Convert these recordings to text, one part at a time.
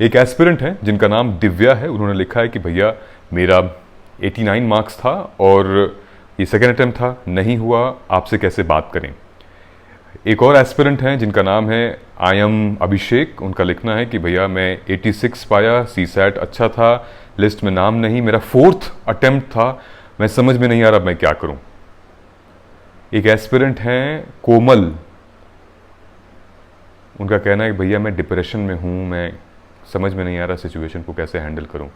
एक एस्पिरेंट है जिनका नाम दिव्या है। उन्होंने लिखा है कि भैया मेरा 89 मार्क्स था और ये सेकेंड अटेम्प्ट था, नहीं हुआ, आपसे कैसे बात करें। एक और एस्पिरेंट हैं जिनका नाम है आई एम अभिषेक। उनका लिखना है कि भैया मैं 86 पाया, सी सैट अच्छा था, लिस्ट में नाम नहीं, मेरा 4th अटेम्प्ट था, मैं समझ में नहीं आ रहा मैं क्या करूं। एक एस्पिरेंट हैं कोमल। उनका कहना है कि भैया मैं डिप्रेशन में हूं, मैं समझ में नहीं आ रहा सिचुएशन को कैसे हैंडल करूं।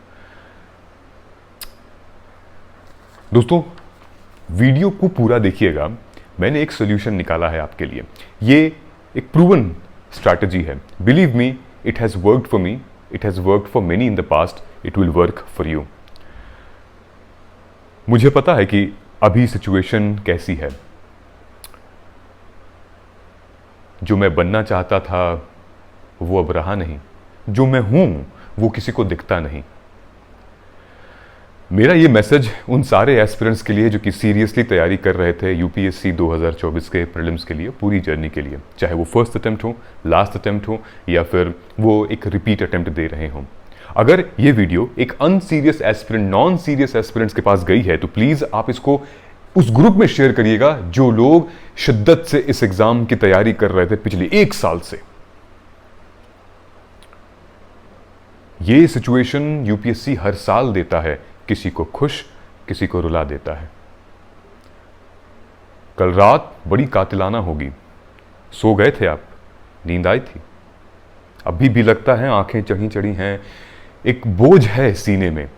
दोस्तों वीडियो को पूरा देखिएगा, मैंने एक सोल्यूशन निकाला है आपके लिए। ये एक प्रूवन स्ट्रैटेजी है। Believe me, it has worked for me, it has worked for many in the past, it will work for you. मुझे पता है कि अभी सिचुएशन कैसी है। जो मैं बनना चाहता था वो अब रहा नहीं, जो मैं हूं वो किसी को दिखता नहीं। मेरा ये मैसेज उन सारे एस्पिरेंट्स के लिए जो कि सीरियसली तैयारी कर रहे थे यूपीएससी 2024 के प्रीलिम्स के लिए, पूरी जर्नी के लिए, चाहे वो फर्स्ट अटेम्प्ट हो, लास्ट अटेम्प्ट हो या फिर वो एक रिपीट अटेम्प्ट दे रहे हों। अगर ये वीडियो एक अनसीरियस एस्पिरेंट, नॉन सीरियस एस्पिरेंट्स के पास गई है तो प्लीज आप इसको उस ग्रुप में शेयर करिएगा जो लोग शिद्दत से इस एग्जाम की तैयारी कर रहे थे पिछले 1 साल से। ये सिचुएशन यूपीएससी हर साल देता है, किसी को खुश किसी को रुला देता है। कल रात बड़ी कातिलाना होगी, सो गए थे आप, नींद आई थी, अभी भी लगता है आंखें चढ़ी चढ़ी हैं, एक बोझ है सीने में,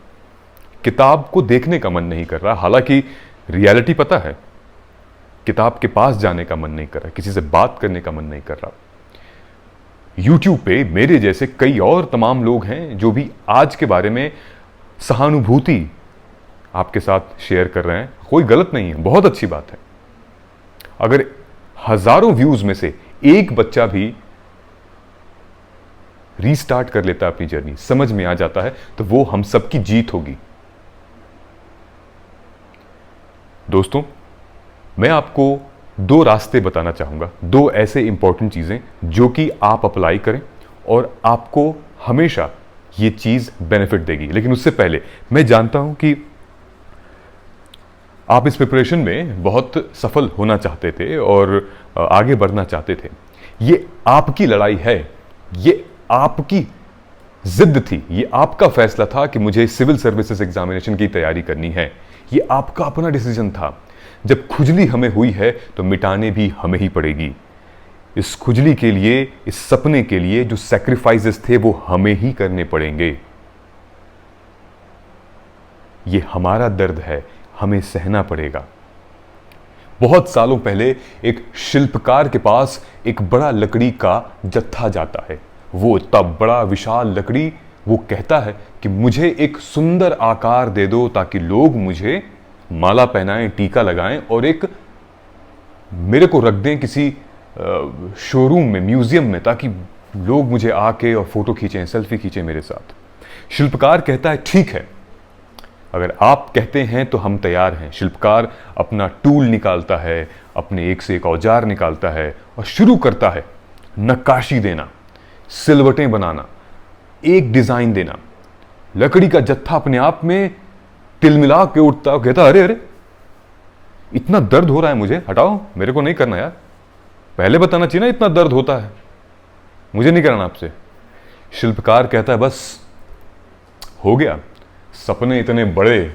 किताब को देखने का मन नहीं कर रहा। हालांकि रियलिटी पता है, किताब के पास जाने का मन नहीं कर रहा, किसी से बात करने का मन नहीं कर रहा। YouTube पे मेरे जैसे कई और तमाम लोग हैं जो भी आज के बारे में सहानुभूति आपके साथ शेयर कर रहे हैं। कोई गलत नहीं है, बहुत अच्छी बात है। अगर हजारों व्यूज में से एक बच्चा भी रीस्टार्ट कर लेता है अपनी जर्नी, समझ में आ जाता है, तो वो हम सबकी जीत होगी। दोस्तों मैं आपको 2 रास्ते बताना चाहूंगा, 2 ऐसे इंपॉर्टेंट चीजें जो कि आप अप्लाई करें और आपको हमेशा ये चीज बेनिफिट देगी। लेकिन उससे पहले मैं जानता हूं कि आप इस प्रिपरेशन में बहुत सफल होना चाहते थे और आगे बढ़ना चाहते थे। ये आपकी लड़ाई है, ये आपकी जिद थी, ये आपका फैसला था कि मुझे सिविल सर्विसेज एग्जामिनेशन की तैयारी करनी है। ये आपका अपना डिसीजन था। जब खुजली हमें हुई है तो मिटाने भी हमें ही पड़ेगी। इस खुजली के लिए, इस सपने के लिए जो सैक्रिफाइसेस थे वो हमें ही करने पड़ेंगे। ये हमारा दर्द है, हमें सहना पड़ेगा। बहुत सालों पहले एक शिल्पकार के पास एक बड़ा लकड़ी का जत्था जाता है। वो इतना बड़ा विशाल लकड़ी, वो कहता है कि मुझे एक सुंदर आकार दे दो ताकि लोग मुझे माला पहनाएं, टीका लगाएं और एक मेरे को रख दें किसी शोरूम में, म्यूजियम में, ताकि लोग मुझे आके और फोटो खींचें, सेल्फी खींचें मेरे साथ। शिल्पकार कहता है ठीक है, अगर आप कहते हैं तो हम तैयार हैं। शिल्पकार अपना टूल निकालता है, अपने एक से एक औजार निकालता है और शुरू करता है नक्काशी देना, सिलवटें बनाना, एक डिजाइन देना। लकड़ी का जत्था अपने आप में तिलमिला के उठता, कहता अरे अरे इतना दर्द हो रहा है मुझे, हटाओ, मेरे को नहीं करना यार, पहले बताना चाहिए ना इतना दर्द होता है, मुझे नहीं करना आपसे। शिल्पकार कहता है बस हो गया, सपने इतने बड़े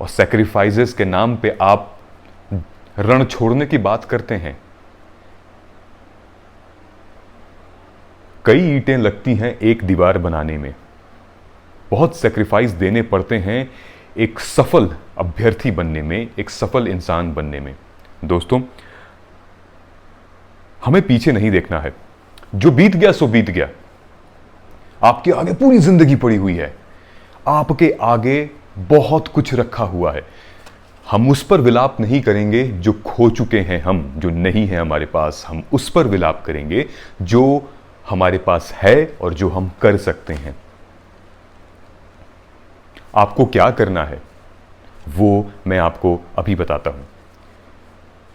और सैक्रिफाइसेस के नाम पे आप रण छोड़ने की बात करते हैं। कई ईंटें लगती हैं एक दीवार बनाने में, बहुत सैक्रिफाइस देने पड़ते हैं एक सफल अभ्यर्थी बनने में, एक सफल इंसान बनने में। दोस्तों हमें पीछे नहीं देखना है, जो बीत गया सो बीत गया। आपके आगे पूरी जिंदगी पड़ी हुई है, आपके आगे बहुत कुछ रखा हुआ है। हम उस पर विलाप नहीं करेंगे जो खो चुके हैं, हम जो नहीं है हमारे पास, हम उस पर विलाप करेंगे जो हमारे पास है और जो हम कर सकते हैं। आपको क्या करना है वो मैं आपको अभी बताता हूं।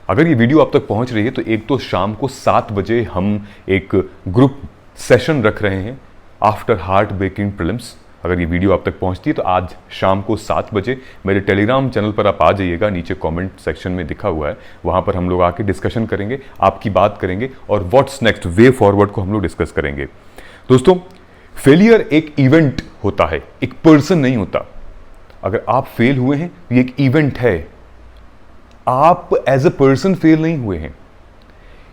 अगर ये वीडियो आप तक पहुंच रही है तो एक तो शाम को 7 बजे हम एक ग्रुप सेशन रख रहे हैं। After heart breaking prelims. अगर ये वीडियो आप तक पहुंचती है तो आज शाम को 7 बजे मेरे टेलीग्राम चैनल पर आप आ जाइएगा, नीचे कमेंट सेक्शन में दिखा हुआ है, वहां पर हम लोग आके डिस्कशन करेंगे, आपकी बात करेंगे और व्हाट्स नेक्स्ट वे फॉरवर्ड को हम लोग डिस्कस करेंगे। दोस्तों, फेलियर एक इवेंट होता है, एक पर्सन नहीं होता। अगर आप फेल हुए हैं ये एक इवेंट है, आप एज अ पर्सन फेल नहीं हुए हैं।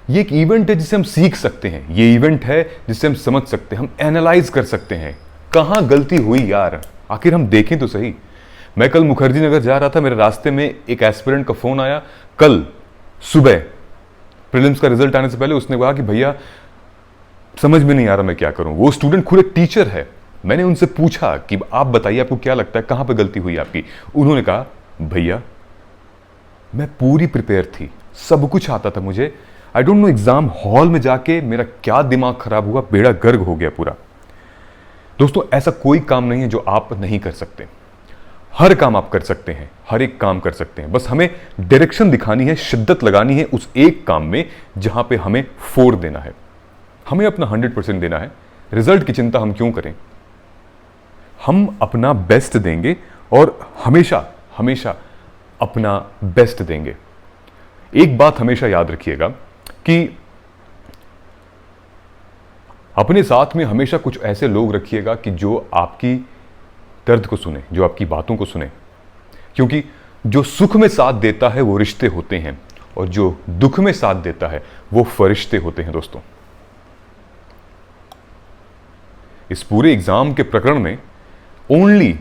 ये एक इवेंट है जिससे हम सीख सकते हैं, ये इवेंट है जिससे हम समझ सकते हैं, हम एनालाइज कर सकते हैं कहां गलती हुई यार, आखिर हम देखें तो सही। मैं कल मुखर्जी नगर जा रहा था, मेरे रास्ते में एक एस्पिरेंट का फोन आया कल सुबह प्रीलिम्स का रिजल्ट आने से पहले। उसने कहा कि भैया समझ में नहीं आ रहा मैं क्या करूं। वो स्टूडेंट खुद एक टीचर है। मैंने उनसे पूछा कि आप बताइए आपको क्या लगता है कहां पे गलती हुई आपकी। उन्होंने कहा भैया मैं पूरी प्रिपेयर थी, सब कुछ आता था मुझे, I don't know exam hall में जाके मेरा क्या दिमाग खराब हुआ, बेड़ा गर्क हो गया पूरा। दोस्तों, ऐसा कोई काम नहीं है जो आप नहीं कर सकते। हर काम आप कर सकते हैं, हर एक काम कर सकते हैं, बस हमें डायरेक्शन दिखानी है, शिद्दत लगानी है उस एक काम में जहां पे हमें फोड़ देना है, हमें अपना 100% देना है। रिजल्ट की चिंता हम क्यों करें, हम अपना बेस्ट देंगे और हमेशा हमेशा अपना बेस्ट देंगे। एक बात हमेशा याद रखिएगा कि अपने साथ में हमेशा कुछ ऐसे लोग रखिएगा कि जो आपकी दर्द को सुने, जो आपकी बातों को सुने, क्योंकि जो सुख में साथ देता है वो रिश्ते होते हैं और जो दुख में साथ देता है वो फरिश्ते होते हैं। दोस्तों, इस पूरे एग्जाम के प्रकरण में only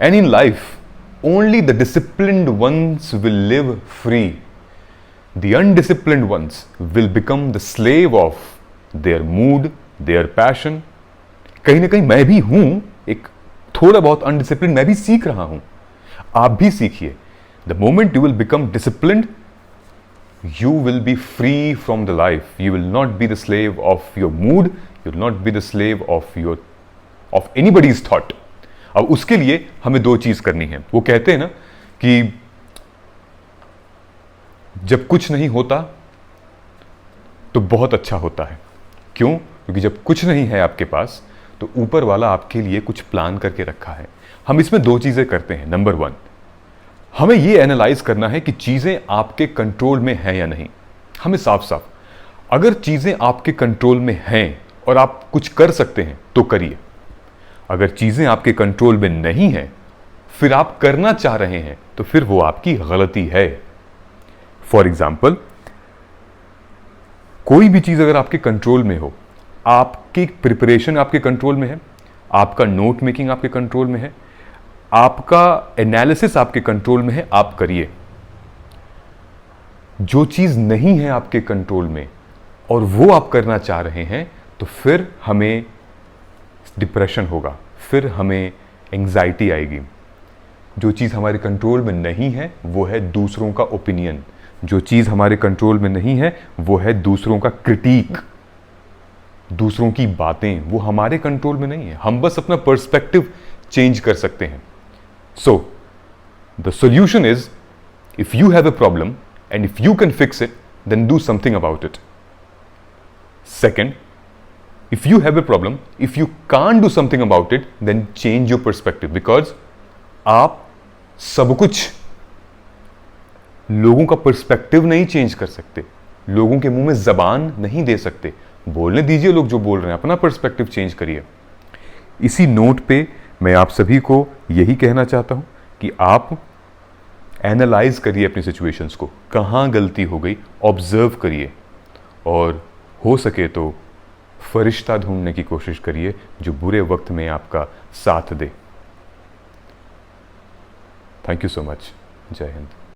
and in life only the disciplined ones will live free, the undisciplined ones will become the slave of their mood, their passion. कहीं ना कहीं मैं भी हूं एक थोड़ा बहुत अनडिसिप्लिन, मैं भी सीख रहा हूं, आप भी सीखिए। The moment you will become disciplined you will be free from the life. You will not be the slave of your mood. You will not be the slave of anybody's thought. अब उसके लिए हमें दो चीज करनी है। वो कहते हैं ना कि जब कुछ नहीं होता तो बहुत अच्छा होता है। क्यों? क्योंकि जब कुछ नहीं है आपके पास तो ऊपर वाला आपके लिए कुछ प्लान करके रखा है। हम इसमें दो चीजें करते हैं। नंबर 1, हमें यह एनालाइज करना है कि चीजें आपके कंट्रोल में हैं या नहीं। हमें साफ साफ, अगर चीजें आपके कंट्रोल में हैं और आप कुछ कर सकते हैं तो करिए। अगर चीजें आपके कंट्रोल में नहीं हैं, फिर आप करना चाह रहे हैं, तो फिर वो आपकी गलती है। फॉर एग्जाम्पल, कोई भी चीज अगर आपके कंट्रोल में हो, आपकी प्रिपरेशन आपके कंट्रोल में है, आपका नोट मेकिंग आपके कंट्रोल में है, आपका एनालिसिस आपके कंट्रोल में है, आप करिए। जो चीज नहीं है आपके कंट्रोल में और वो आप करना चाह रहे हैं, तो फिर हमें डिप्रेशन होगा, फिर हमें एंजाइटी आएगी। जो चीज हमारे कंट्रोल में नहीं है वो है दूसरों का ओपिनियन। जो चीज हमारे कंट्रोल में नहीं है वो है दूसरों का क्रिटिक, दूसरों की बातें। वो हमारे कंट्रोल में नहीं है, हम बस अपना पर्सपेक्टिव चेंज कर सकते हैं। So, the solution is, if you have a problem and if you can fix it, then do something about it. Second, if you have a problem, if you can't do something about it, then change your perspective, because आप सब कुछ लोगों का perspective नहीं change कर सकते, लोगों के मुंह में जबान नहीं दे सकते। बोलने दीजिए लोग जो बोल रहे हैं, अपना पर्सपेक्टिव चेंज करिए। इसी नोट पे मैं आप सभी को यही कहना चाहता हूं कि आप एनालाइज करिए अपनी सिचुएशंस को, कहां गलती हो गई ऑब्जर्व करिए और हो सके तो फरिश्ता ढूंढने की कोशिश करिए जो बुरे वक्त में आपका साथ दे। Thank you so much. जय हिंद।